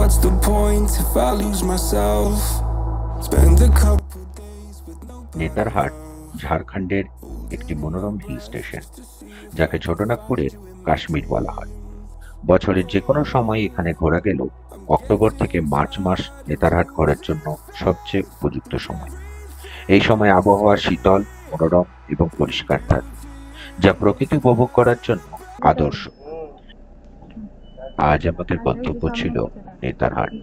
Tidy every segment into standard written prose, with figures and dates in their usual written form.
what's the point if I lose myself? Spend a couple days with no Netarhat ঝাড়খণ্ডের একটি মনোরম hill station, যাকে ছোটনাগপুরের কাশ্মীর বলা হয়। বছরের যে কোনো সময় এখানে ঘোরা গেলেও অক্টোবর থেকে মার্চ মাস নেতারহাট ঘোরার জন্য সবচেয়ে উপযুক্ত সময়। এই সময় আবহাওয়া শীতল, মনোরম এবং পরিষ্কার থাকে, যা প্রকৃতি উপভোগ করার জন্য আদর্শ। আজ আমাদের গন্তব্য ছিল নেতারহাট।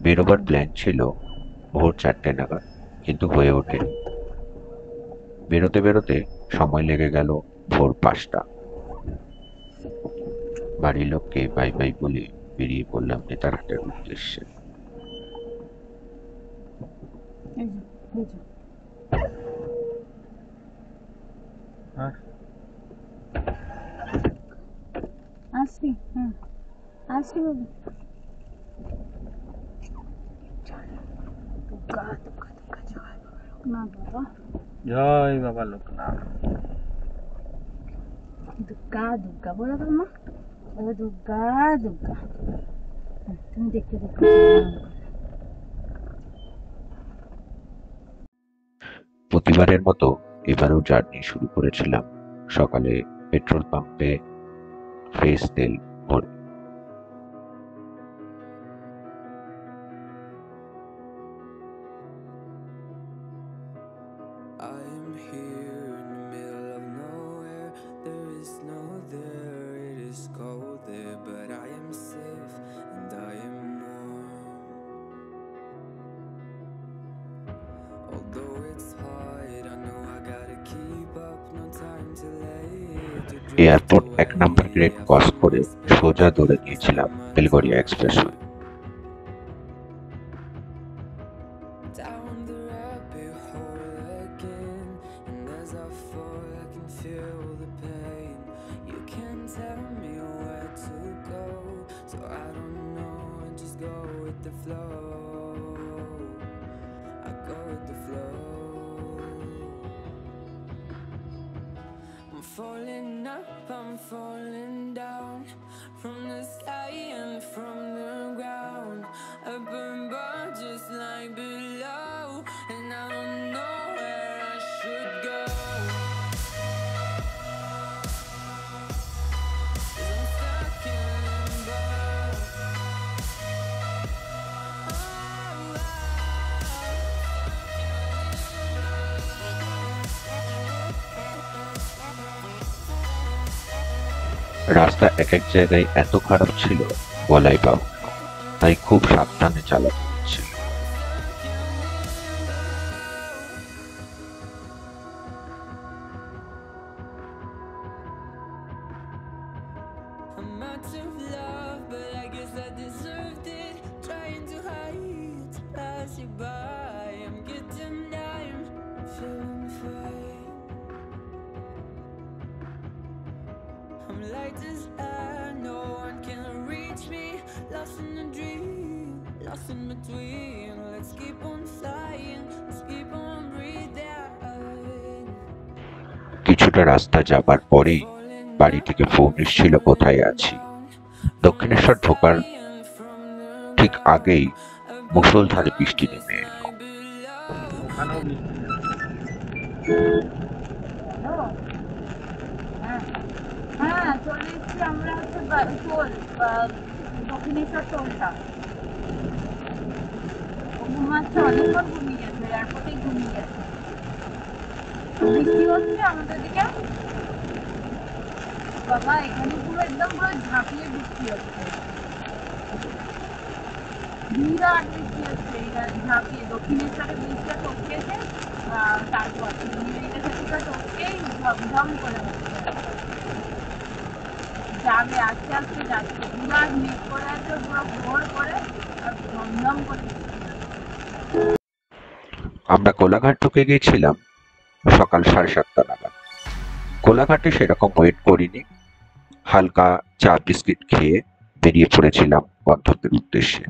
বেরোবার প্ল্যান ছিল ভোর 4টে নাগাদ, কিন্তু হয়ে ওঠেনি। বেরোতে বেরোতে সময় লেগে গেল ভোর 5টা। বাড়ির লোককে বাই বাই বলে বেরিয়ে পড়লাম নেতারহাটের উদ্দেশ্যে। জয় বাবা লোকনাথ। দুর্গা দুর্গা বলো তো মা, বলো দুর্গা দুর্গা। তুমি দেখতে দেখতে প্রতিবারের মতো এবারেও জার্নি শুরু করেছিলাম সকালে পেট্রোল পাম্পে ফ্রেশ তেল ভরে। I am here in the middle of nowhere. There is no there, it is cold there, but I am safe and I am warm. Although it's hard, I know I gotta keep up, no time to late. Airport 1 number grade cross করে সোজা দৌড়ে গিয়েছিলাম Belgharia expressway. Down the rabbit hole again, and as I fall, I can feel the pain. You can't tell me where to go, so I don't know. I just go with the flow. I go with the flow. I'm falling up, I'm falling down, from the sky and from the ground. Up above, just like below, and I don't know where I should go. 'Cause I'm stuck in limbo. রাস্তা এক এক জায়গায় এত খারাপ ছিল বলাই পাবো, তাই খুব সাবধানে চালাতে হচ্ছিল। I'm out of love, but I guess I deserved it. Trying to hide, to pass you by. I'm getting down, I'm feeling fine. I'm light as air, no one can reach me. Lost in a dream, lost in between. Let's keep on flying, let's keep on breathing. কিছুটা রাস্তা যাবার পরেই বাড়ি থেকে phone এসেছিল কোথায় আছি। দক্ষিণেশ্বর ঢোকার ঠিক আগেই মুষলধারে বৃষ্টি নেমে এলো। ওখানেও বৃষ্টি। হ্যাঁ চলে এসছি আমরা, হচ্ছে টোল, দক্ষিণেশ্বর টোলটা। ঘুমাচ্ছে, অনেকক্ষণ ঘুমিয়ে গেছে, এয়ারপোর্টেই ঘুমিয়ে গেছে। বৃষ্টি হচ্ছে আমাদের দিকে বাবা, এখানে পুরো একদম পুরো ঝাঁপিয়ে বৃষ্টি হচ্ছে, বিরাট বৃষ্টি হচ্ছে। ঝাঁপিয়ে দক্ষিণেশ্বরে বৃষ্টিটা টপকেছে, তারপর সেটা টপকেই ঝমঝম করে হচ্ছে, যাবে আস্তে আস্তে যাচ্ছে, বিরাট মেঘ করে আছে, পুরো ভোর করে আর ঝমঝম করে। আমরা কোলাঘাট ঢুকে গিয়েছিলাম সকাল 7:30 নাগাদ। কোলাঘাটে সেরকম ওয়েট করিনি, হালকা চা বিস্কিট খেয়ে বেরিয়ে পড়েছিলাম গন্তব্যের উদ্দেশ্যে।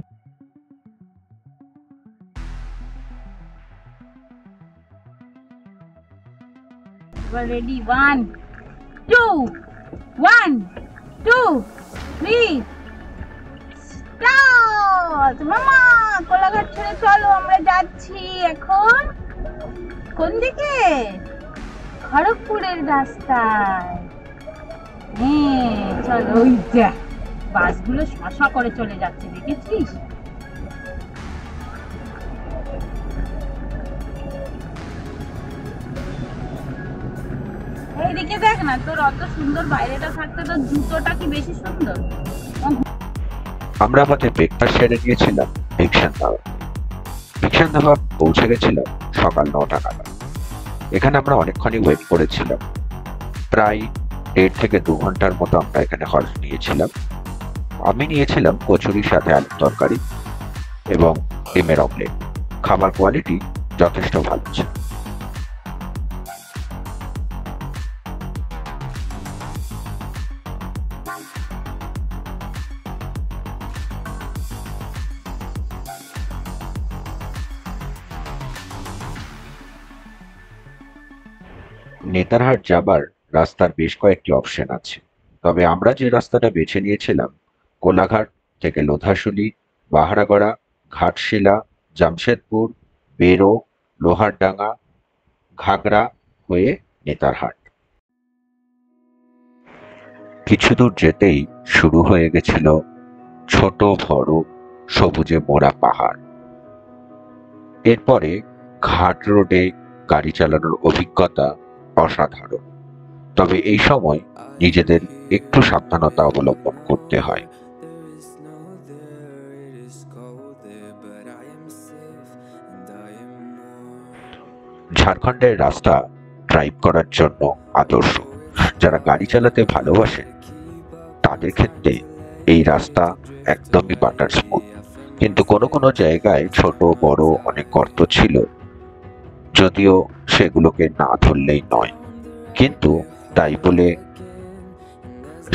Ready, 1 2 1 2 3 start. মামা কোলাঘাট ছেড়ে চলো, আমরা যাচ্ছি এখন কোন দিকে? খড়গপুরের রাস্তায়। হ্যাঁ চলো, ওই দেখ বাসগুলো শশা করে চলে যাচ্ছে, দেখেছিস? এইদিকে দেখ না, তোর অত সুন্দর বাইরেটা থাকতে তোর জুতোটা কি বেশি সুন্দর? আমরা আমাদের ব্রেকফাস্ট সেরে নিয়েছিলাম ভিকসান ধাবা পৌঁছে গেছিলাম সকাল 9টা নাগাদ। এখানে আমরা অনেকক্ষণই ওয়েট করেছিলাম, প্রায় 1.5 থেকে 2 ঘন্টার মতো আমরা এখানে হল্ট নিয়েছিলাম। আমি নিয়েছিলাম কচুরির সাথে আলুর তরকারি এবং ডিমের অমলেট। খাবার কোয়ালিটি যথেষ্ট ভালো ছিল। নেতারহাট যাবার রাস্তার বেশ কয়েকটি অপশন আছে, তবে আমরা যে রাস্তাটা বেছে নিয়েছিলাম কোলাঘাট থেকে লোধাশুলি, বাহারাগড়া, ঘাটশিলা, জামশেদপুর, বেরো, লোহারডাঙ্গা, ঘাগড়া হয়ে নেতারহাট। কিছু দূর যেতেই শুরু হয়ে গেছিল ছোট বড় সবুজে মোড়া পাহাড়। এরপরে ঘাট রোডে গাড়ি চালানোর অভিজ্ঞতা অসাধারণ, তবে এই সময় নিজেদের একটু সাবধানতা অবলম্বন করতে হয়। ঝাড়খণ্ডের রাস্তা ড্রাইভ করার জন্য আদর্শ। যারা গাড়ি চালাতে ভালোবাসেন তাদের ক্ষেত্রে এই রাস্তা একদমই বাটার স্মুথ, কিন্তু কোনো কোনো জায়গায় ছোট বড় অনেক গর্ত ছিল, যদিও সেগুলোকে না ধরলেই নয়, কিন্তু তাই বলে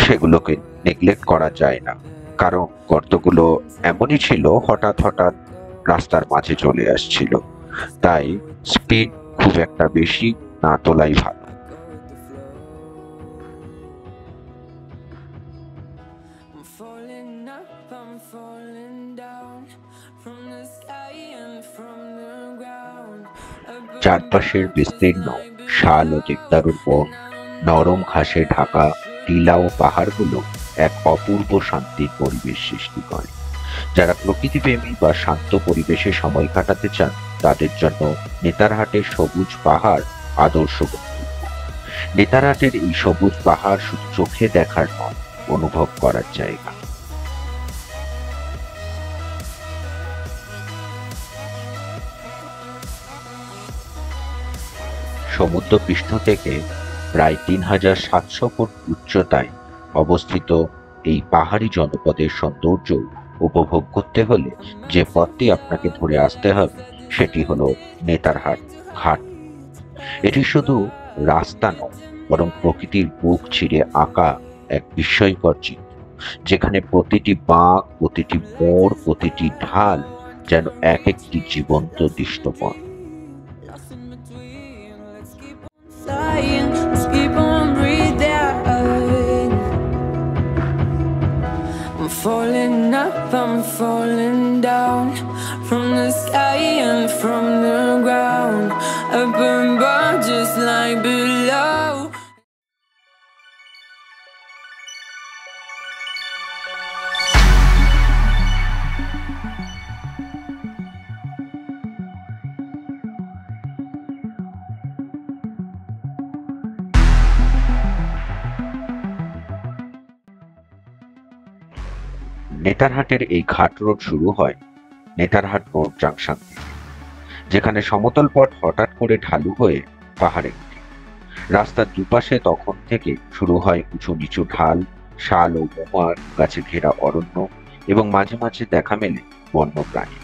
সেগুলোকে নেগলেক্ট করা যায় না, কারণ গর্তগুলো এমনই ছিল হঠাৎ হঠাৎ রাস্তার মাঝে চলে আসছিল, তাই স্পিড খুব একটা বেশি না তোলাই ভালো। চারপাশের বিস্তীর্ণ শাল ও দেবদারুর বন, নরম ঘাসে ঢাকা টিলা ও পাহাড়গুলো এক অপূর্ব শান্তির পরিবেশ সৃষ্টি করে। যারা প্রকৃতিপ্রেমী বা শান্ত পরিবেশে সময় কাটাতে চান তাদের জন্য নেতারহাটের সবুজ পাহাড় আদর্শ গন্তব্য। নেতারহাটের এই সবুজ পাহাড় শুধু চোখে দেখার নয়, অনুভব করার জায়গা। সমুদ্রপৃষ্ঠ থেকে প্রায় 3700 ফুট উচ্চতায় অবস্থিত এই পাহাড়ি জনপদের সৌন্দর্য উপভোগ করতে হলে যে পথটি আপনাকে ধরে আসতে হবে সেটি হলো নেতারহাট ঘাট। এটি শুধু রাস্তা নয়, বরং প্রকৃতির বুক চিরে আঁকা এক বিস্ময়কর চিত্র, যেখানে প্রতিটি বাঁক, প্রতিটি মোড়, প্রতিটি ঢাল যেন এক একটি জীবন্ত দৃশ্যপট। Falling up, I'm falling down from the sky and from the ground. Up above, just like below. নেতারহাটের এই ঘাট রোড শুরু হয় নেতারহাট রোড জাংশন থেকে, যেখানে সমতল পথ হঠাৎ করে ঢালু হয়ে পাহাড়ে ওঠে। রাস্তার দুপাশে তখন থেকে শুরু হয় উঁচু নিচু ঢাল, শাল ও মহুয়ার গাছে ঘেরা অরণ্য এবং মাঝে মাঝে দেখা মেলে বন্য প্রাণী।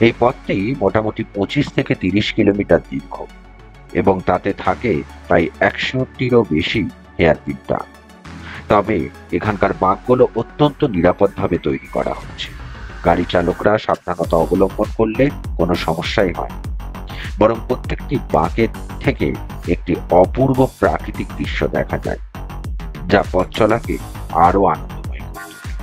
এই পথটি মোটামুটি 25 থেকে 30 কিলোমিটার দীর্ঘ এবং তাতে থাকে প্রায় 100টিরও বেশি হেয়ারপিন টার্ন। তবে এখানকার বাঁকগুলো অত্যন্ত নিরাপদভাবে তৈরি করা হচ্ছে। গাড়ি চালকরা সাবধানতা অবলম্বন করলে কোনো সমস্যাই হয়, বরং প্রত্যেকটি বাঁকের থেকে একটি অপূর্ব প্রাকৃতিক দৃশ্য দেখা যায়, যা পথ চলাকে আরো আনন্দময় করে তোলে।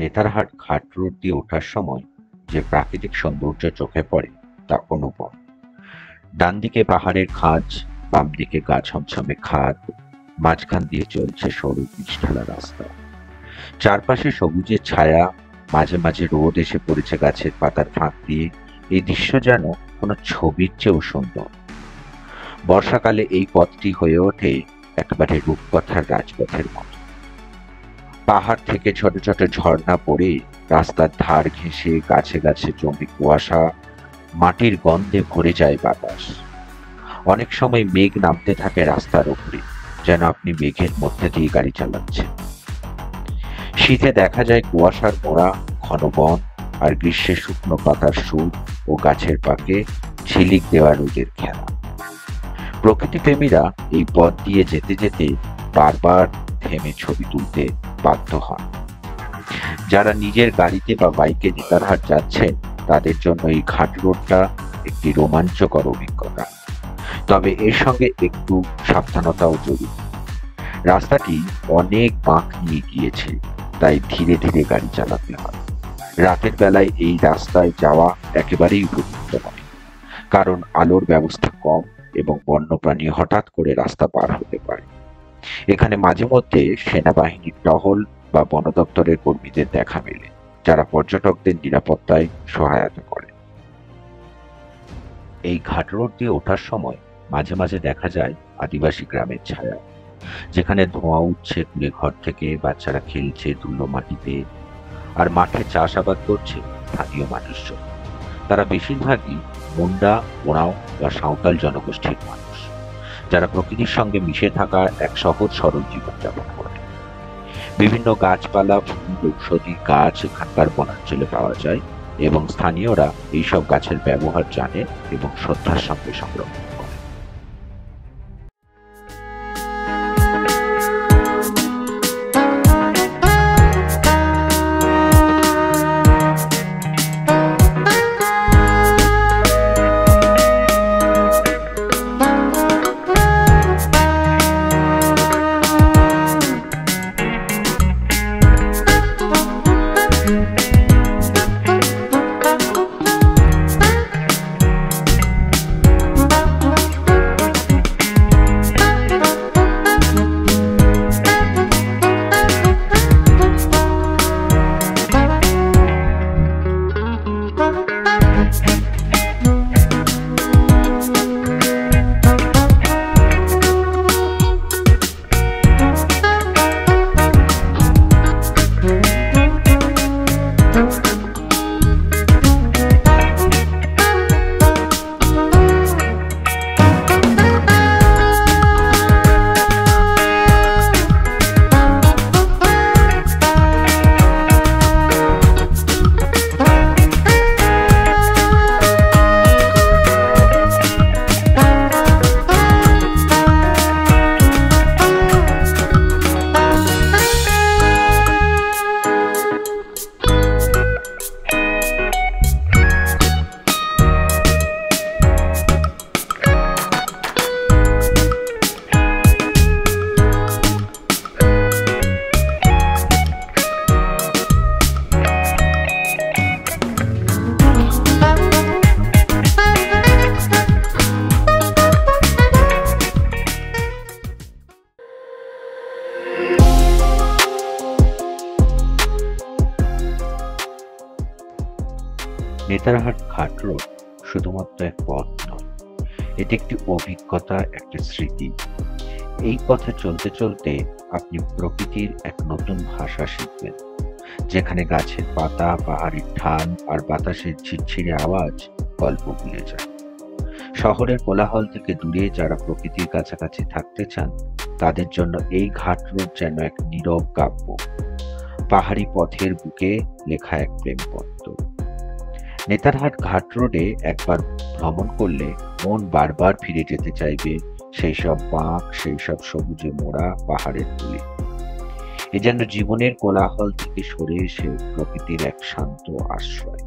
নেতারহাট ঘাট রোড দিয়ে ওঠার সময় যে প্রাকৃতিক সৌন্দর্য চোখে পড়ে তা অনুপম। ডান দিকে পাহাড়ের খাঁজ, বাম দিকে গা ছমছমে খাদ, মাঝখান দিয়ে চলছে সরু পিচঢালা রাস্তা। চারপাশে সবুজের ছায়া, মাঝে মাঝে রোদ এসে পড়েছে গাছের পাতার ফাঁক দিয়ে। এই দৃশ্য যেন কোনো ছবির চেয়েও সুন্দর। বর্ষাকালে এই পথটি হয়ে ওঠে একেবারে রূপকথার রাজপথের মতো। পাহাড় থেকে ছোট ছোট ঝর্ণা পড়ে রাস্তার ধার ঘেঁষে গাছে গাছে জমে কুয়াশা, মাটির গন্ধে ভরে যায় বাতাস। অনেক সময় মেঘ নামতে থাকে রাস্তার উপরে, যেন আপনি মেঘের মধ্যে দিয়ে গাড়ি চালাচ্ছেন। শীতে দেখা যায় কুয়াশার মোড়া ঘন বন, আর গ্রীষ্মে শুকনো পাতার সুর ও গাছের পাকে ঝিলিক দেওয়া রোদের খেলা। প্রকৃতিপ্রেমীরা এই পথ দিয়ে যেতে যেতে বারবার থেমে ছবি তুলতে বাধ্য হন। যারা নিজের গাড়িতে বা বাইকে নেতারহাট যাচ্ছেন তাদের জন্য এই ঘাট রোডটা একটি রোমাঞ্চকর অভিজ্ঞতা। তবে এর সঙ্গে একটু সাবধানতাও জরুরি। রাস্তাটি অনেক বাঁক নিয়ে গিয়েছে, তাই ধীরে ধীরে গাড়ি চালাতে হয়। রাতের বেলায় এই রাস্তায় যাওয়া একেবারেই উপযুক্ত নয়, কারণ আলোর ব্যবস্থা কম এবং বন্যপ্রাণী হঠাৎ করে রাস্তা পার হতে পারে। এখানে মাঝে মধ্যে সেনাবাহিনীর টহল বা বন দপ্তরের কর্মীদের দেখা মেলে, যারা পর্যটকদের নিরাপত্তায় সহায়তা করে। এই ঘাট রোড দিয়ে ওঠার সময় মাঝে মাঝে দেখা যায় আদিবাসী গ্রামের ছায়া, যেখানে ধোঁয়া উঠছে কুড়ে ঘর থেকে, বাচ্চারা খেলছে ধুলো মাটিতে, আর মাঠে চাষাবাদ করছে স্থানীয় মানুষজন। তারা বেশিরভাগই মুন্ডা, ওরাঁও বা সাঁওতাল জনগোষ্ঠীর মানুষ, যারা প্রকৃতির সঙ্গে মিশে থাকা এক সহজ সরল জীবনযাপন করে। বিভিন্ন গাছপালা, ফুল, ঔষধি গাছ এখানকার বনাঞ্চলে পাওয়া যায় এবং স্থানীয়রা এইসব গাছের ব্যবহার জানে এবং শ্রদ্ধার সঙ্গে সংরক্ষণ করে। নেতারহাট ঘাট রোড শুধুমাত্র এক পথ নয়, এটি একটি অভিজ্ঞতা, একটা স্মৃতি। এই পথে চলতে চলতে আপনি প্রকৃতির এক নতুন ভাষা শিখবেন, যেখানে গাছের পাতা, পাহাড়ের ঢাল আর বাতাসের ঝিরঝিরে আওয়াজ গল্প ভুলে যায়। শহরের কোলাহল থেকে দূরে যারা প্রকৃতির কাছাকাছি থাকতে চান তাদের জন্য এই ঘাট রোড যেন এক নীরব কাব্য, পাহাড়ি পথের বুকে লেখা এক প্রেমপত্র। নেতারহাট ঘাট রোডে একবার ভ্রমণ করলে মন বারবার ফিরে যেতে চাইবে সেই সব বাঁক, সেই সব সবুজে মোড়া পাহাড়ের তুলে। এ যেন জীবনের কোলাহল থেকে সরে এসে প্রকৃতির এক শান্ত আশ্রয়।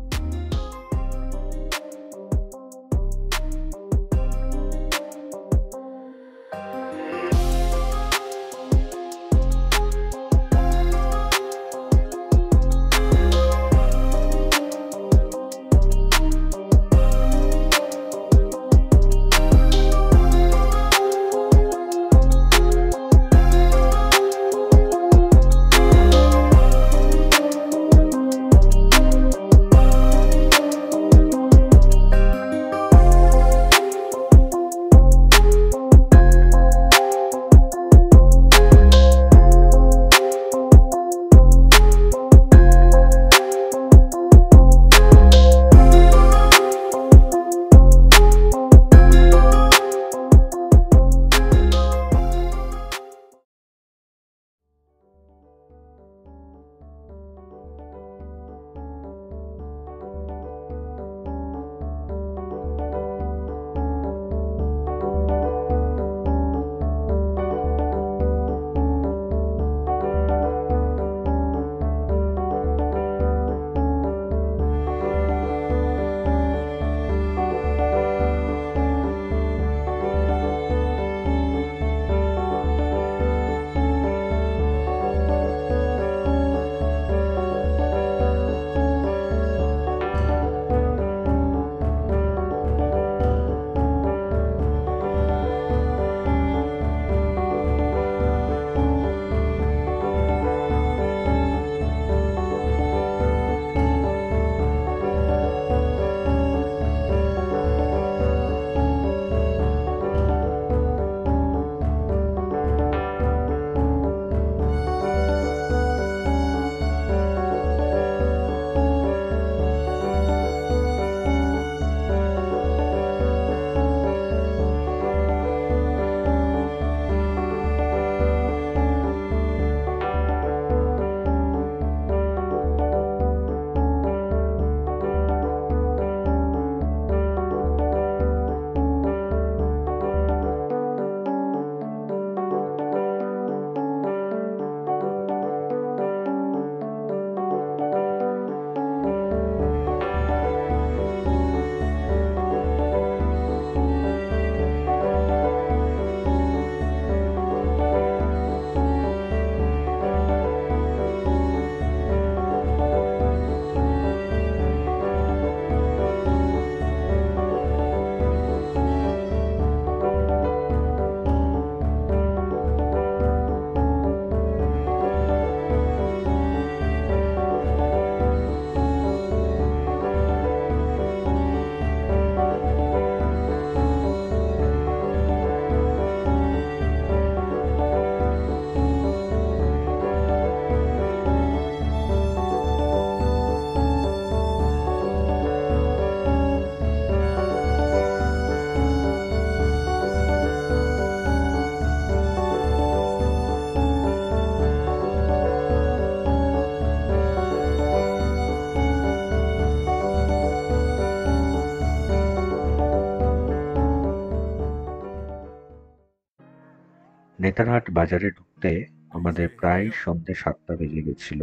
নেতারহাট বাজারে ঢুকতে আমাদের প্রায় সন্ধ্যে 7টা বেজে গেছিল।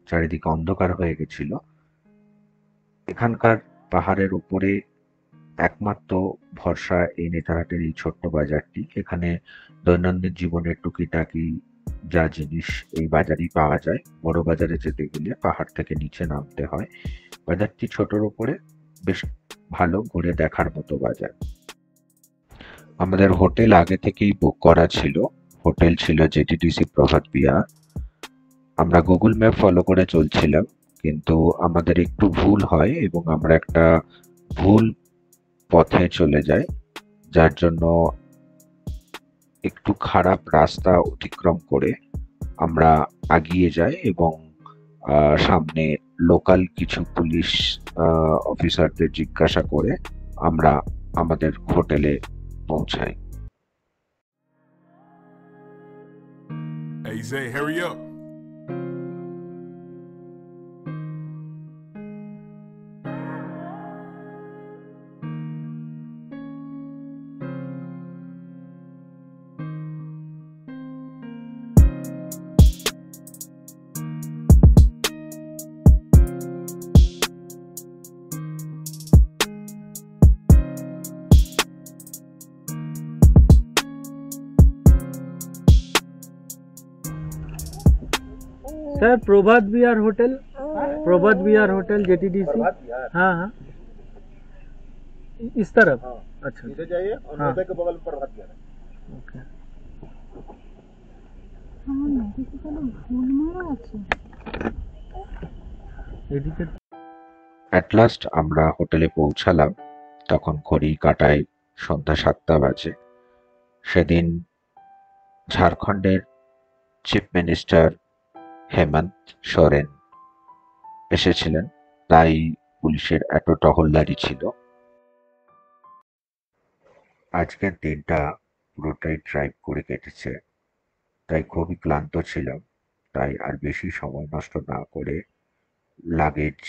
চারিদিকে অন্ধকার হয়ে গেছিল। এখানকার পাহাড়ের উপরে একমাত্র ভরসা এই নেতারহাটের এই ছোট্ট বাজারটি। এখানে দৈনন্দিন জীবনের টুকিটাকি যা জিনিস এই বাজারেই পাওয়া যায়। বড় বাজারে যেতে গেলে পাহাড় থেকে নিচে নামতে হয়। বাজারটি ছোটর উপরে বেশ ভালো ঘুরে দেখার মতো বাজার। আমাদের হোটেল আগে থেকেই বুক করা ছিল। হোটেল ছিল জেটিডিসি প্রভাত বিহার। আমরা গুগল ম্যাপ ফলো করে চলছিলাম, কিন্তু আমাদের একটু ভুল হয় এবং আমরা একটা ভুল পথে চলে যাই, যার জন্য একটু খারাপ রাস্তা অতিক্রম করে আমরা এগিয়ে যাই এবং সামনে লোকাল কিছু পুলিশ অফিসারদের জিজ্ঞাসা করে আমরা আমাদের হোটেলে পৌঁছাই। Hey Zay, hurry up. Sir Prabhat Vihar hotel JTDC. हाँ हाँ, इस तरफ। अच्छा, इधर जाइए और हाँ। नोबे के बगल पर प्रभात विहार है। ओके। আমার নদীতে কোনো ভুল মারা আছে। এদিকে অ্যাট লাস্ট আমরা হোটেলে পৌঁছালাম। তখন ঘড়ি কাটায় সন্ধ্যা 7টা বাজে। সেদিন ঝাড়খণ্ডের চিফ মিনিস্টার হেমন্ত সোরেন এসেছিলেন, তাই পুলিশের এত টহলদারি ছিল। আজকের দিনটা পুরোটাই ড্রাইভ করে কেটেছে, তাই খুবই ক্লান্ত ছিলাম। তাই আর বেশি সময় নষ্ট না করে লাগেজ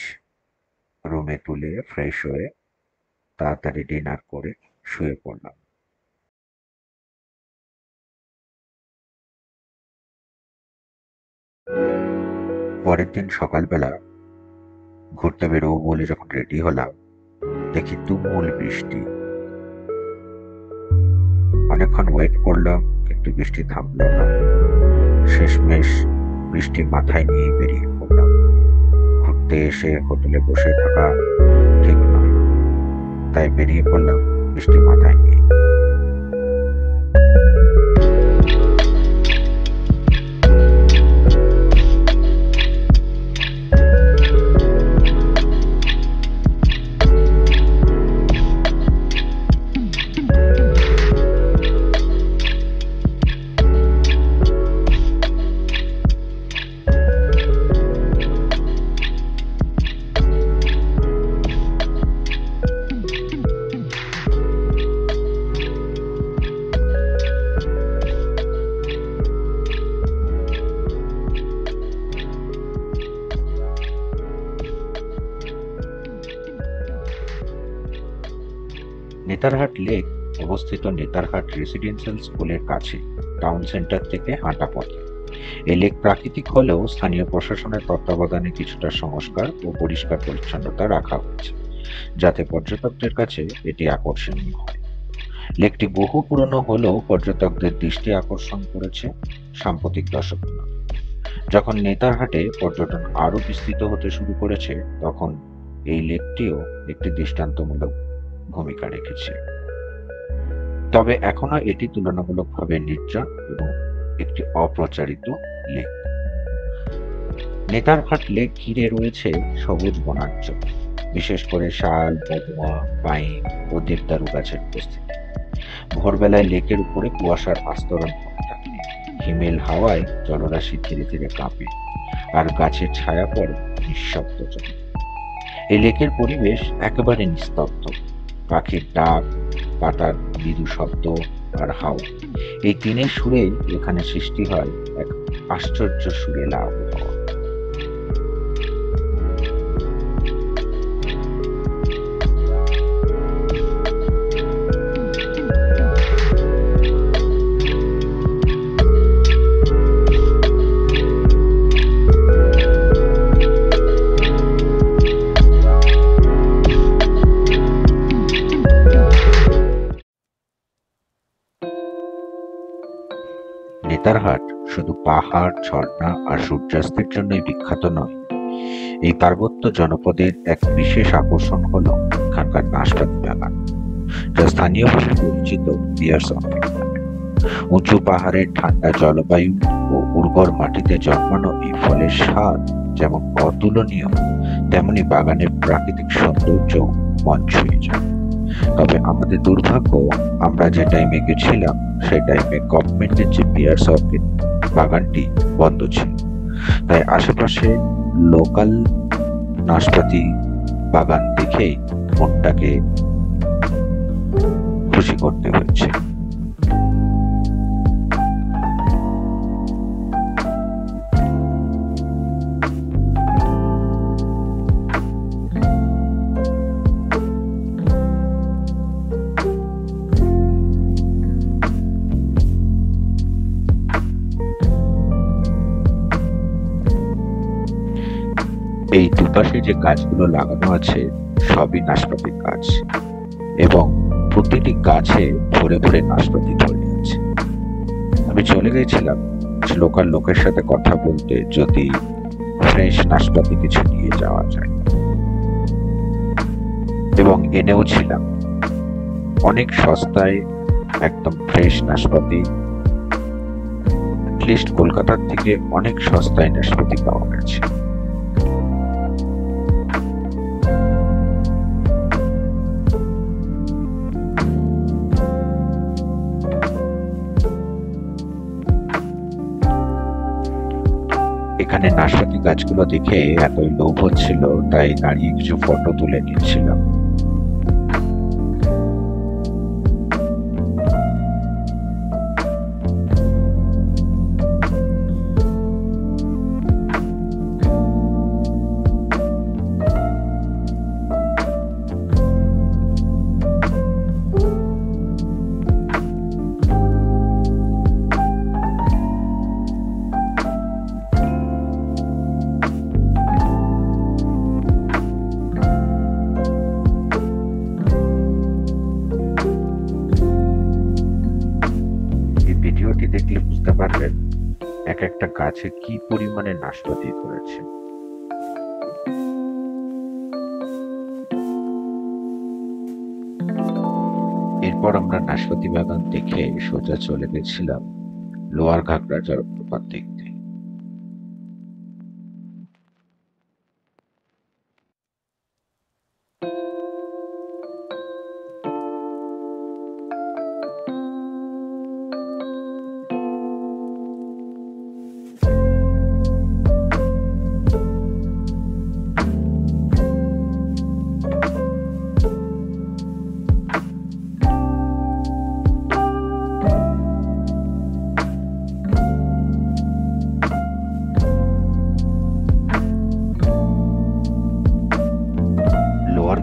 রুমে তুলে ফ্রেশ হয়ে তাড়াতাড়ি ডিনার করে শুয়ে পড়লাম। পরের দিন সকালবেলা ঘুরতে বেরোবো বলে যখন রেডি হলাম, দেখি তুমুল বৃষ্টি। অনেকক্ষণ ওয়েট করলাম, কিন্তু বৃষ্টি থামলো না। শেষমেশ বৃষ্টি মাথায় নিয়ে বেরিয়ে পড়লাম। ঘুরতে এসে হোটেলে বসে থাকা ঠিক নয়, তাই বেরিয়ে পড়লাম বৃষ্টি মাথায় নিয়ে। নেতারহাট লেক অবস্থিত নেতারহাট রেসিডেন্সিয়াল স্কুলের কাছে, টাউন সেন্টার থেকে হাঁটা পথে। এই লেক প্রাকৃতিক হলেও স্থানীয় প্রশাসনের তত্ত্বাবধানে কিছুটা সংস্কার ও পরিষ্কার পরিচ্ছন্নতা রাখা হয়েছে, যাতে পর্যটকদের কাছে এটি আকর্ষণীয় হয়। লেকটি বহু পুরনো হলেও পর্যটকদের দৃষ্টি আকর্ষণ করেছে সাম্প্রতিক দশকগুলো। যখন নেতারহাটে পর্যটন আরো বিস্তৃত হতে শুরু করেছে, তখন এই লেকটিও একটি দৃষ্টান্তমূলক ভূমিকা রেখেছে। তবে এখনো এটি তুলনামূলকভাবে নির্জন এবং একটি অপ্রচারিত লেক। নেতারহাট লেক ঘিরে রয়েছে সবুজ বনাঞ্চল, বিশেষ করে শাল, মহুয়া, পাইন ও দেবদারু গাছের উপস্থিতি। ভোরবেলায় লেকের উপরে কুয়াশার আস্তরণ পড়ে থাকে। হিমেল হাওয়ায় জলরাশি ধীরে ধীরে কাঁপে, আর গাছের ছায়া পড়ে নিঃশব্দ চলে। এই লেকের পরিবেশ একেবারে নিস্তব্ধ। পাখির ডাক, পাতার মৃদু শব্দ আর হাওয়া, এই তিনের সুরে এখানে সৃষ্টি হয় এক আশ্চর্য সুরেলা আবহাওয়া। নেতারহাট শুধু পাহাড়, ঝর্ণা আর সূর্যাস্তের জন্যই বিখ্যাত নয়। এই পার্বত্য জনপদের এক বিশেষ আকর্ষণ হলো এখানকার নাশপাতি বাগান, যা স্থানীয়ভাবে পরিচিত বিয়ার্স অর্কিড নামে। উঁচু পাহাড়ের ঠান্ডা জলবায়ু ও উর্বর মাটিতে জন্মানো এই ফলের স্বাদ যেমন অতুলনীয়, তেমনি বাগানের প্রাকৃতিক সৌন্দর্য মন ছুঁয়ে যায়। তবে আমাদের দুর্ভাগ্য, আমরা যে টাইমে গেছিলাম সেই টাইমে গভর্নমেন্টের যে বিয়ার্স অর্কিড বাগানটি বন্ধ ছিল, তাই আশেপাশে লোকাল নাশপাতি বাগান দেখেই মনটাকে খুশি করতে হয়েছে। এই দুপাশে যে গাছগুলো লাগানো আছে সবই নাশপাতির গাছ, এবং প্রতিটি গাছে ভরে ভরে নাশপাতি ধরে আছে। আমি চলে গেছিলাম লোকাল লোকের সাথে কথা বলতে, যদি ফ্রেশ নাশপাতি কিছু নিয়ে যাওয়া যায়, এবং এনেও ছিলাম অনেক সস্তায় একদম ফ্রেশ নাশপাতি। লিস্ট কলকাতার থেকে অনেক সস্তায় নাশপাতি পাওয়া গেছে। এখানে নাশপাতি গাছগুলো দেখে এতই লোভ হচ্ছিল, তাই দাঁড়িয়ে কিছু ফটো তুলে নিচ্ছিলাম। ভিডিওটি দেখলে বুঝতে পারবেন এক একটা গাছে কি পরিমাণে নাশপাতি ধরেছে। এরপর আমরা নাশপাতি বাগান দেখে সোজা চলে গেছিলাম লোয়ার ঘাগড়া জলপ্রপাত দেখতে।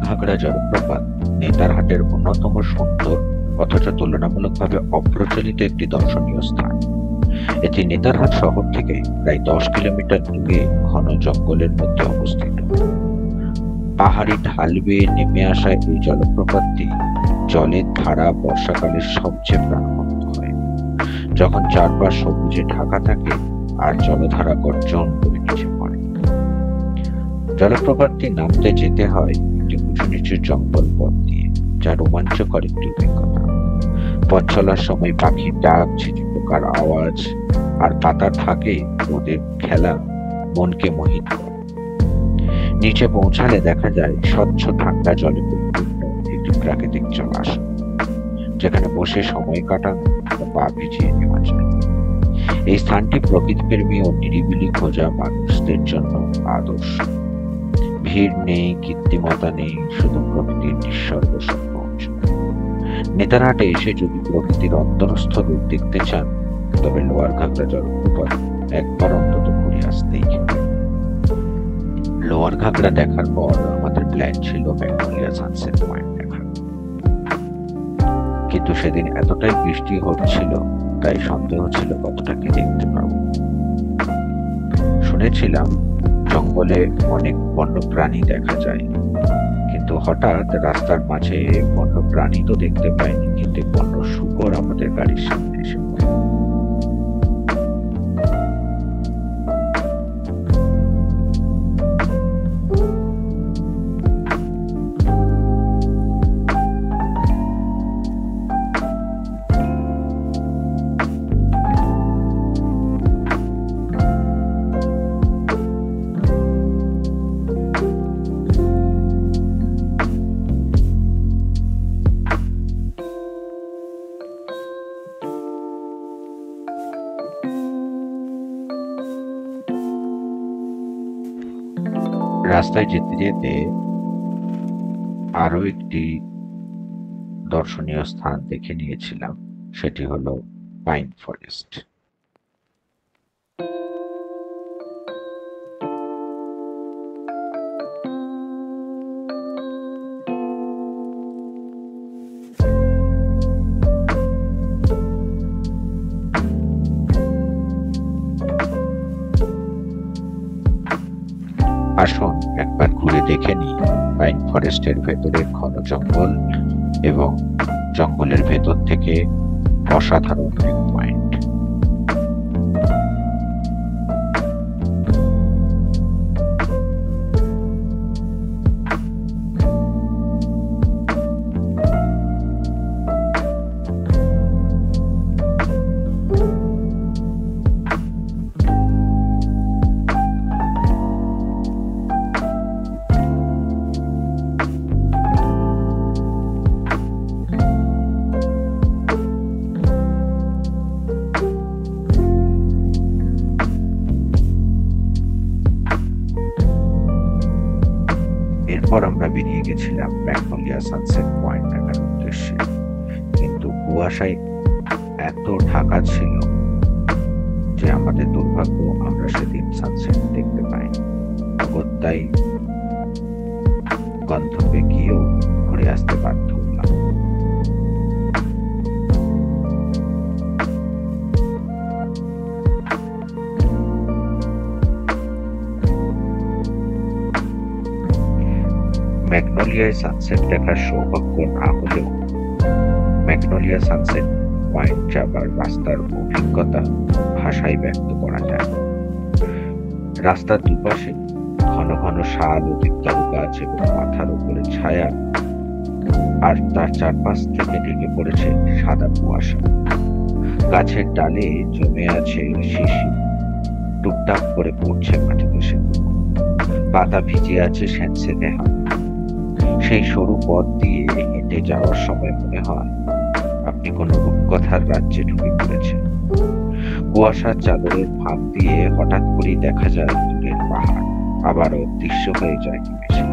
ঘাগড়া জলপ্রপাত নেতারহাটের অন্যতম সুন্দর অথচ তুলনামূলকভাবে অপ্রচলিত একটি দর্শনীয় স্থান। এটি নেতারহাট শহর থেকে প্রায় 10 কিলোমিটার দূরে ঘন জঙ্গলের মধ্যে অবস্থিত। পাহাড়ি ঢাল বেয়ে নেমে আসা এই জলপ্রপাতটি জলের ধারা বর্ষাকালের সবচেয়ে প্রাণবন্ত হয়, যখন চারপাশ সবুজে ঢাকা থাকে আর জলধারা গর্জন করে নিচে পড়ে। জলপ্রপাতটি নামতে যেতে হয় একটি উঁচু নিচু জঙ্গল পথ দিয়ে, যা রোমাঞ্চকর একটি অভিজ্ঞতা। পথ চলার সময় পাখির ডাক, ঝিঝি পোকার আওয়াজ আর পাতার ফাঁকে ওদের খেলা মনকে মোহিত করে। নিচে পৌঁছালে দেখা যায় স্বচ্ছ ঠান্ডা জলে পরিপূর্ণ একটি প্রাকৃতিক জলাশয়, যেখানে বসে সময় কাটানো বা পা ভিজিয়ে নেওয়া যায়। এই স্থানটি প্রকৃতিপ্রেমী ও নিরিবিলি খোঁজা মানুষদের জন্য আদর্শ। ভিড় নেই, কৃত্রিমতা নেই, শুধু প্রকৃতির নিঃসর্গ সৌন্দর্য। নেতারহাটে এসে যদি প্রকৃতির অন্তরস্থ রূপ দেখতে চান, তবে লোয়ার ঘাগড়া জলপ্রপাত একবার অন্তত ঘুরে আসতেই হবে। লোয়ার ঘাগড়া দেখার পর আমাদের প্ল্যান ছিল ম্যাগনোলিয়া সানসেট পয়েন্ট দেখার, কিন্তু সেদিন এতটাই বৃষ্টি হচ্ছিল, তাই সন্দেহ ছিল কতটা কি দেখতে পাবো। শুনেছিলাম জঙ্গলে অনেক বন্য প্রাণী দেখা যায়, কিন্তু হঠাৎ রাস্তার মাঝে বন্য প্রাণী তো দেখতে পাইনি, কিন্তু বন্য শূকর আমাদের গাড়ির সামনে এসে পড়ে। রাস্তায় যেতে যেতে আরো একটি দর্শনীয় স্থান দেখে নিয়েছিলাম, সেটি হলো পাইন ফরেস্ট। আসুন একবার ঘুরে দেখে নিই পাইন ফরেস্টের ভেতরের ঘন জঙ্গল এবং জঙ্গলের ভেতর থেকে অসাধারণ ভিউ পয়েন্ট। এরপর আমরা বেরিয়ে গেছিলাম ম্যাগনোলিয়া সানসেট পয়েন্ট দেখার উদ্দেশ্যে, কিন্তু কুয়াশায় এত ঢাকা ছিল যে আমাদের দুর্ভাগ্য আমরা সেদিন সানসেট দেখতে পাইনি। অগত্যাই গন্তব্যে গিয়েও ঘুরে আসতে বাধ্য হলাম। ম্যাগনোলিয়ায় সানসেট দেখার সৌভাগ্য না হলেও ম্যাগনোলিয়া সানসেট পয়েন্ট যাবার রাস্তার অভিজ্ঞতা ভাষায় ব্যক্ত করা যায়। রাস্তার দুপাশে ঘন ঘন শাল ও দেবদারু গাছ এবং মাথার উপরে ছায়া, আর তার চারপাশ থেকে ঢেকে পড়েছে সাদা কুয়াশা। গাছের ডালে জমে আছে শিশির, টুকটাক করে পড়ছে মাটিতে সেগুলো। পাতা ভিজে আছে স্যাঁতসেঁতে হাত। সেই সরু পথ দিয়ে হেঁটে যাওয়ার সময় মনে হয় আপনি কোনো রূপকথার রাজ্যে ঢুকে পড়েছেন। কুয়াশার চাদরের ফাঁক দিয়ে হঠাৎ করেই দেখা যায় দূরের পাহাড়, আবার অদৃশ্য হয়ে যায় নিমেষে।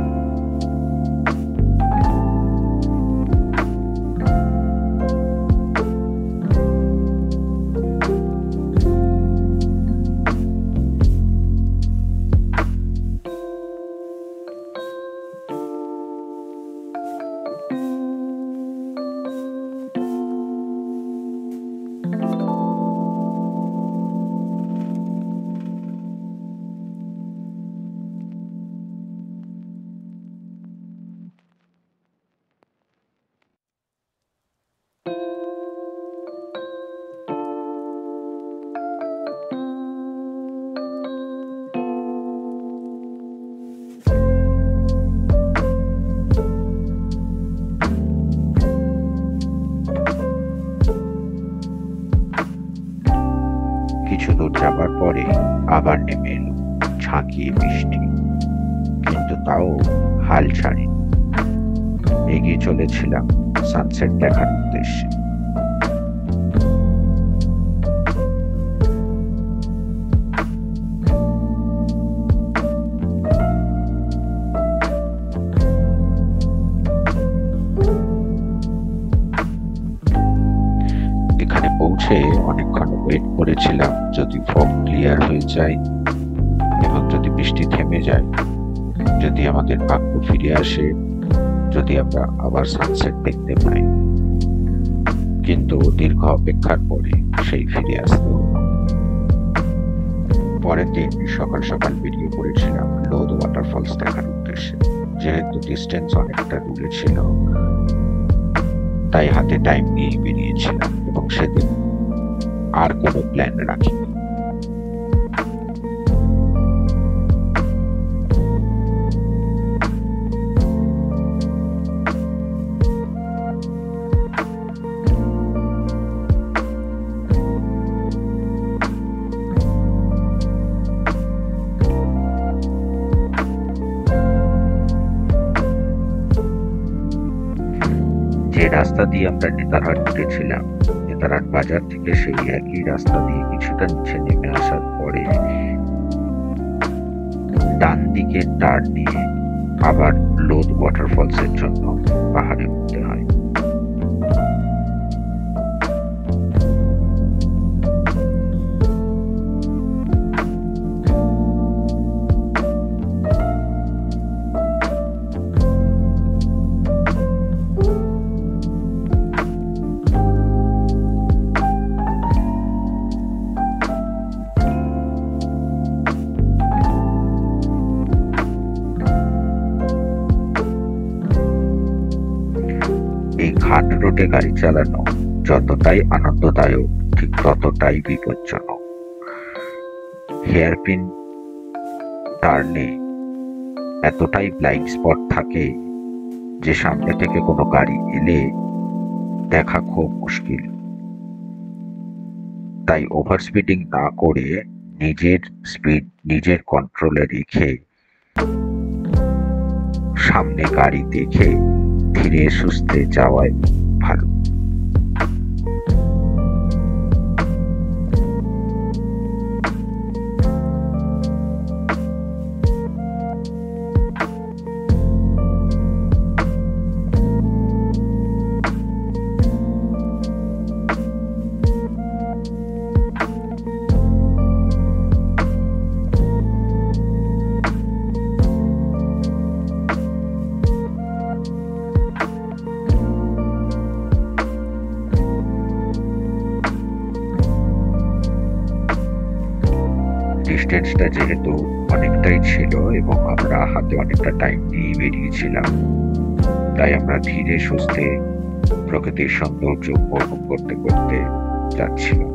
কিছু দূর যাবার পরে আবার নেমে এলো ঝাঁকিয়ে বৃষ্টি, কিন্তু তাও হাল ছাড়িনি। এগিয়ে চলেছিলাম সানসেট দেখার উদ্দেশ্যে। এখানে পৌঁছে অনেকক্ষণ ওয়েট করেছিলাম যদি ফগ ক্লিয়ার হয়ে যায় এবং যদি বৃষ্টি থেমে যায়, যদি আমাদের ভাগ্য ফিরে আসে, যদি আমরা আবার সানসেট দেখতে পাই। কিন্তু দীর্ঘ অপেক্ষার পরে সেই ফিরে আসতে হলো। পরের দিন সকাল সকাল বেরিয়ে পড়েছিলাম লোদ ওয়াটারফলস দেখার উদ্দেশ্যে। যেহেতু ডিস্টেন্স অনেকটা দূরে ছিল, তাই হাতে টাইম নিয়ে বেরিয়েছিলাম এবং সেদিন আর কোনো প্ল্যান রাখিনি। যে রাস্তা দিয়ে আমরা নেতারহাট উঠেছিলাম, নেতারহাট বাজার থেকে সেই একই রাস্তা দিয়ে কিছুটা নিচে নেমে আসার পরে ডান দিকে টার্ন নিয়ে আবার লোদ ওয়াটারফলসের জন্য পাহাড়ে উঠতে হয়। এই ঘাট রোডে গাড়ি চালানো যতটাই আনন্দদায়ক ঠিক ততটাই বিপজ্জনক। হেয়ারপিন টার্নে এতটাই ব্লাইন্ড স্পট থাকে যে সামনে থেকে কোনো গাড়ি এলে দেখা খুব মুশকিল। তাই ওভার স্পিডিং না করে নিজের স্পিড নিজের কন্ট্রোলে রেখে সামনে গাড়ি দেখে ধীরে সুস্থে যাওয়াই ভালো। ডিস্টেন্সটা যেহেতু অনেকটাই ছিল এবং আমরা হাতে অনেকটা টাইম নিয়ে বেরিয়েছিলাম, তাই আমরা ধীরে সুস্থে প্রকৃতির সৌন্দর্য উপভোগ করতে করতে যাচ্ছিলাম।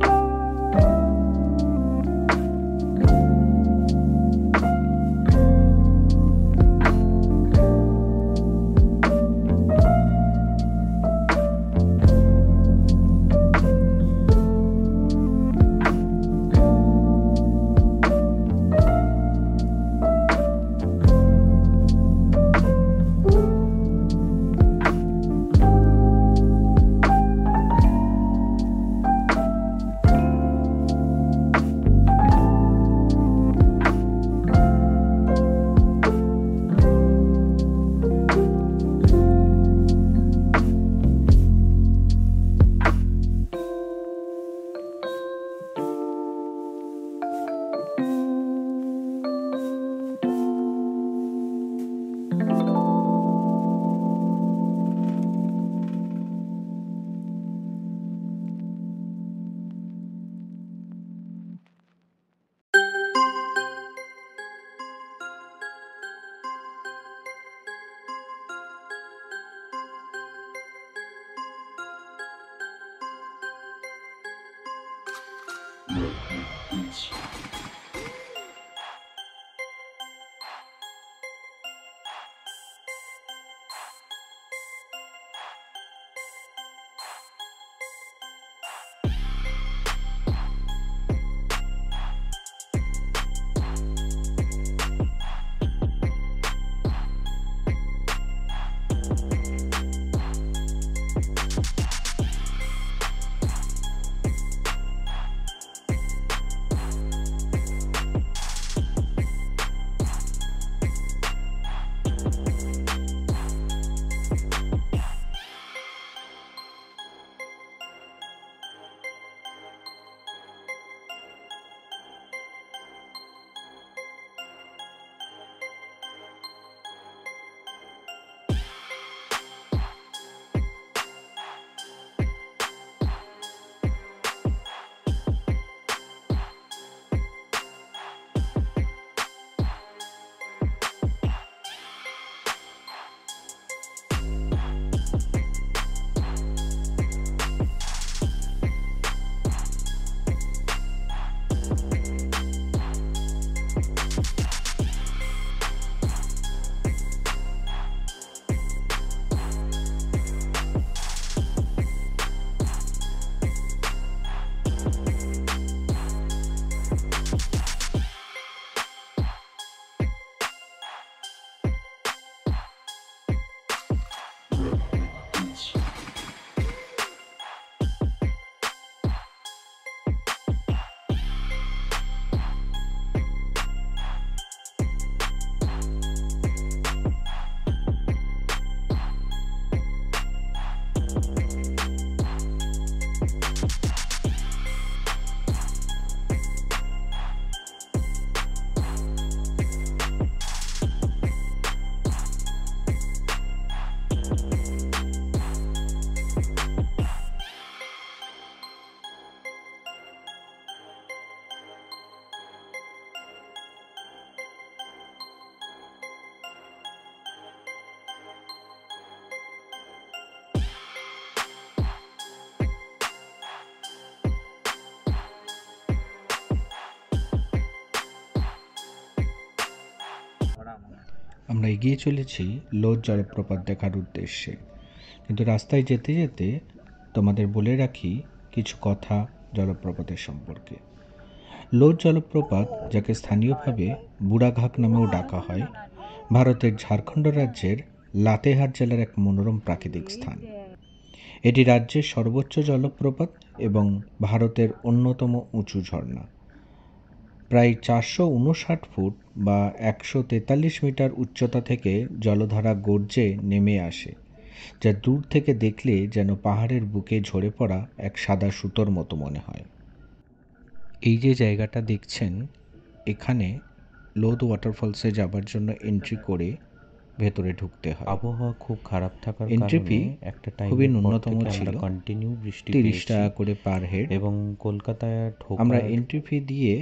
আমরা এগিয়ে চলেছি লোদ জলপ্রপাত দেখার উদ্দেশ্যে, কিন্তু রাস্তায় যেতে যেতে তোমাদের বলে রাখি কিছু কথা জলপ্রপাতের সম্পর্কে। লোদ জলপ্রপাত, যাকে স্থানীয়ভাবে বুড়াঘাট নামেও ডাকা হয়, ভারতের ঝাড়খণ্ড রাজ্যের লাতেহার জেলার এক মনোরম প্রাকৃতিক স্থান। এটি রাজ্যের সর্বোচ্চ জলপ্রপাত এবং ভারতের অন্যতম উঁচু ঝর্ণা। প্রায় 459 ফুট বা 143 মিটার উচ্চতা থেকে জলধারা গর্জে নেমে আসে, যা দূর থেকে দেখলে যেন পাহাড়ের বুকে ঝরে পড়া এক সাদা সুতোর মতো মনে হয়। এই যে জায়গাটা দেখছেন, এখানে লোদ ওয়াটারফলসে যাবার জন্য এন্ট্রি করে ভেতরে ঢুকতে হয়। আবহাওয়া খুব খারাপ থাকার এন্ট্রি ফি কারণে একটা খুবই টাইমের পর ন্যূনতম থেকে ছিল, আমরা কন্টিনিউ বৃষ্টি 30 পেয়েছি টাকা করে পার হেড। এবং কলকাতায় আমরা ঢোকার এন্ট্রি ফি দিয়ে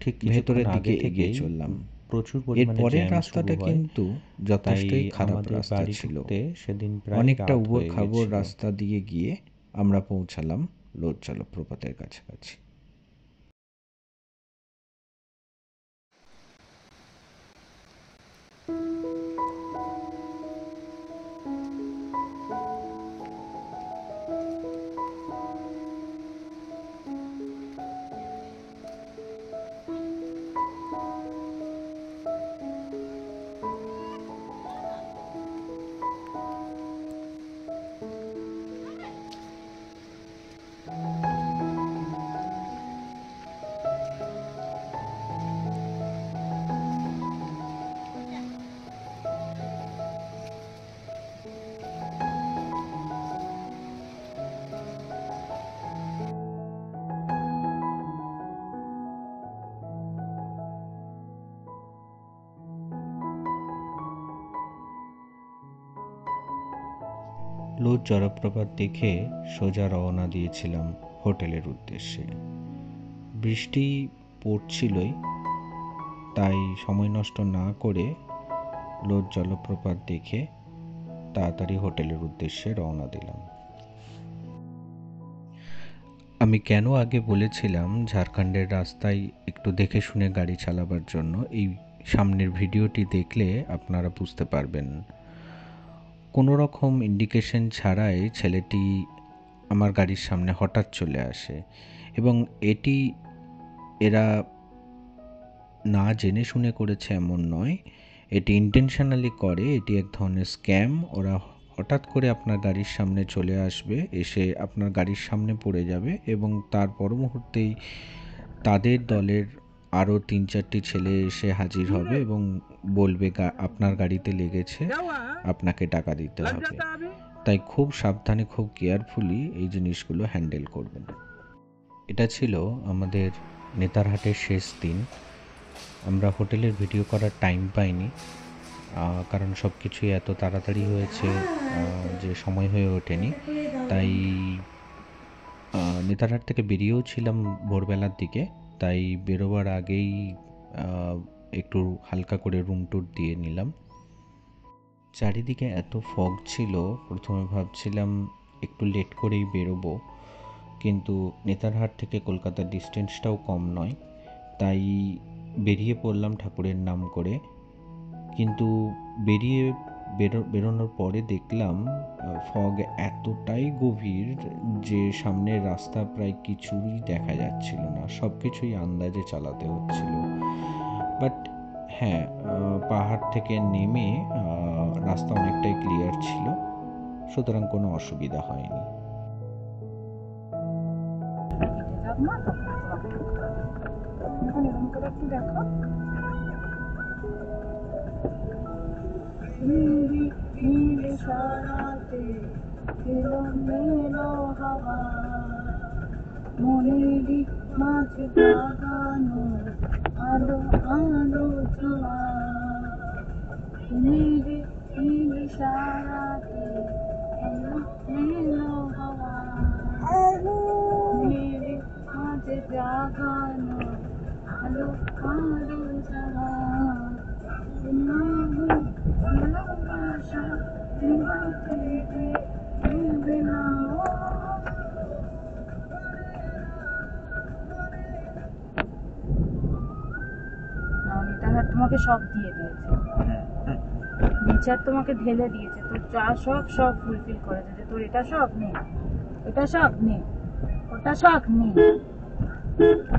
ঠিক ভেতরের কিছুক্ষণ দিকে আগে এগিয়ে থেকেই চললাম। প্রচুর এর পরিমাণে পরের জ্যাম রাস্তাটা শুরু হয়। কিন্তু তাই যথেষ্টই খারাপ আমাদের রাস্তা বাড়ি ছিল। ঢুকতে সেদিন প্রায় অনেকটা রাত উবড় হয়ে খাবড় গেছিল। রাস্তা দিয়ে গিয়ে আমরা পৌঁছালাম লোদ জলপ্রপাতের কাছাকাছি। লোদ জলপ্রপাত দেখে সোজা রওনা দিয়েছিলাম হোটেলের উদ্দেশ্যে। বৃষ্টি পড়ছিলই, তাই সময় নষ্ট না করে লোদ জলপ্রপাত দেখে তাড়াতাড়ি হোটেলের উদ্দেশ্যে রওনা দিলাম। আমি কেন আগে বলেছিলাম ঝাড়খণ্ডের রাস্তায় একটু দেখে শুনে গাড়ি চালাবার জন্য, এই সামনের ভিডিওটি দেখলে আপনারা বুঝতে পারবেন। কোনো রকম ইন্ডিকেশন ছাড়াই ছেলেটি আমার গাড়ির সামনে হঠাৎ চলে আসে এবং এটি এরা না জেনে শুনে করেছে এমন নয়, এটি ইন্টেনশনালি করে। এটি এক ধরনের স্ক্যাম। ওরা হঠাৎ করে আপনার গাড়ির সামনে চলে আসবে, এসে আপনার গাড়ির সামনে পড়ে যাবে এবং তার পর মুহূর্তেই তাদের দলের আরও 3-4টি ছেলে এসে হাজির হবে এবং বলবে আপনার গাড়িতে লেগেছে, আপনাকে টাকা দিতে হবে। তাই খুব সাবধানে, খুব কেয়ারফুলি এই জিনিসগুলো হ্যান্ডেল করবেন। এটা ছিল আমাদের নেতারহাটের শেষ দিন। আমরা হোটেলের ভিডিও করার টাইম পাইনি, কারণ সব কিছুই এত তাড়াতাড়ি হয়েছে যে সময় হয়ে ওঠেনি। তাই নেতারহাট থেকে বেরিয়েও ছিলাম ভোরবেলার দিকে, তাই বেরোবার আগেই একটু হালকা করে রুম ট্যুর দিয়ে নিলাম। চারিদিকে এত ফগ ছিল, প্রথমে ভাবছিলাম একটু লেট করেই বেরোবো, কিন্তু নেতারহাট থেকে কলকাতার ডিস্টেন্সটাও কম নয়, তাই বেরিয়ে পড়লাম ঠাকুরের নাম করে। কিন্তু বেরোনোর পরে দেখলাম ফগ এতটাই গভীর যে সামনের রাস্তা প্রায় কিছুই দেখা যাচ্ছিল না, সব কিছুই আন্দাজে চালাতে হচ্ছিল। বাট হ্যাঁ, পাহাড় থেকে নেমে রাস্তা অনেকটাই ক্লিয়ার ছিল, সুতরাং কোনো অসুবিধা হয়নি। মনেরই মাঝে জাগানো আলো আলো ছোঁয়া, মেরে নীল সারাতে এলো মেলো হাওয়া, মেরে মাঝে জাগানো আলো আলো ছোঁয়া, ভালোবাসা নিভাতে দেবে না। তোমাকে সব দিয়ে দিয়েছে। নেচার তোমাকে ঢেলে দিয়েছে, তোর যা শখ সব ফুলফিল করে দিয়েছে। তোর এটা শখ নেই, এটা শখ নেই, ওটা শখ নেই।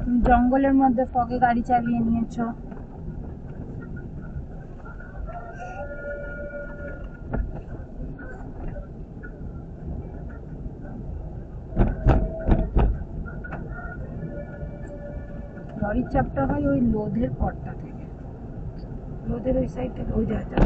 তুমি জঙ্গলের মধ্যে ফগে গাড়ি চালিয়ে নিয়েছো। লরির চাপটা হয় ওই লোধের পরটা থেকে, লোধের ওই সাইড থেকে, ওই জায়গাটা।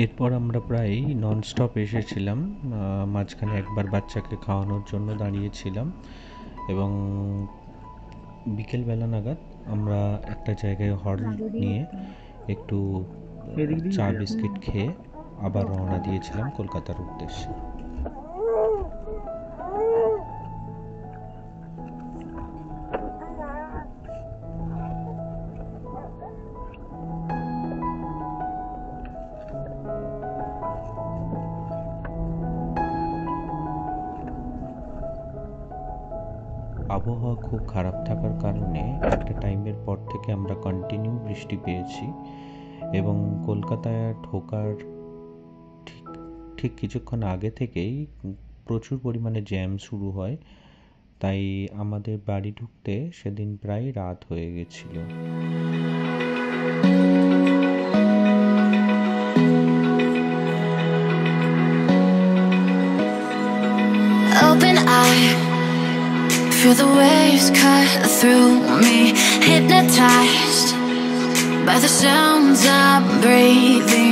এরপর আমরা প্রায় ননস্টপ এসেছিলাম, মাঝখানে একবার বাচ্চাকে খাওয়ানোর জন্য দাঁড়িয়েছিলাম এবং বিকেলবেলা নাগাদ আমরা একটা জায়গায় হল্ট নিয়ে একটু চা বিস্কিট খেয়ে আবার রওনা দিয়েছিলাম কলকাতার উদ্দেশ্যে। আবহাওয়া খুব খারাপ থাকার কারণে একটা টাইমের পর থেকে আমরা কন্টিনিউ বৃষ্টি পেয়েছি এবং কলকাতায় ঢোকার ঠিক কিছুক্ষণ আগে থেকেই প্রচুর পরিমাণে জ্যাম শুরু হয়, তাই আমাদের বাড়ি ঢুকতে সেদিন প্রায় রাত হয়ে গেছিল। Open eye, feel the waves cut through me, hypnotized by the sounds I'm breathing